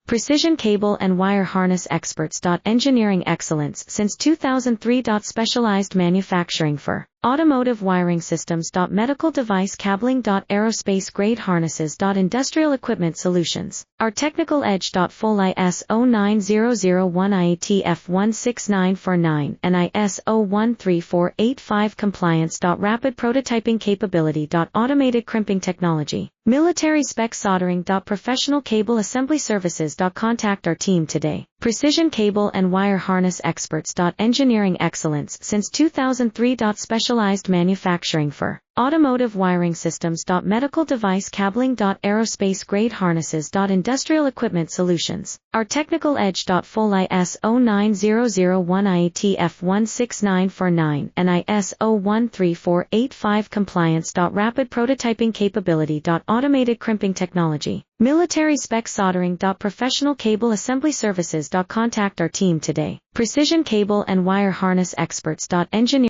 Precision cable and wire harness experts. Engineering excellence since 2003. Specialized manufacturing for automotive wiring systems. Medical device cabling. Aerospace grade harnesses. Industrial equipment solutions. Our technical edge. Full ISO 9001 IATF 16949 and ISO 13485 compliance. Rapid prototyping capability. Automated crimping technology. Military spec soldering. Professional cable assembly services. Contact our team today. Precision cable and wire harness experts. Engineering excellence since 2003. Specialized manufacturing for automotive wiring systems. Medical device cabling. Aerospace grade harnesses. Industrial equipment solutions. Our technical edge. Full ISO 9001 IATF 16949 and ISO 13485 compliance. Rapid prototyping capability. Automated crimping technology. Military spec soldering. Professional cable assembly services. Contact our team today. Precision cable and wire harness experts. Engineering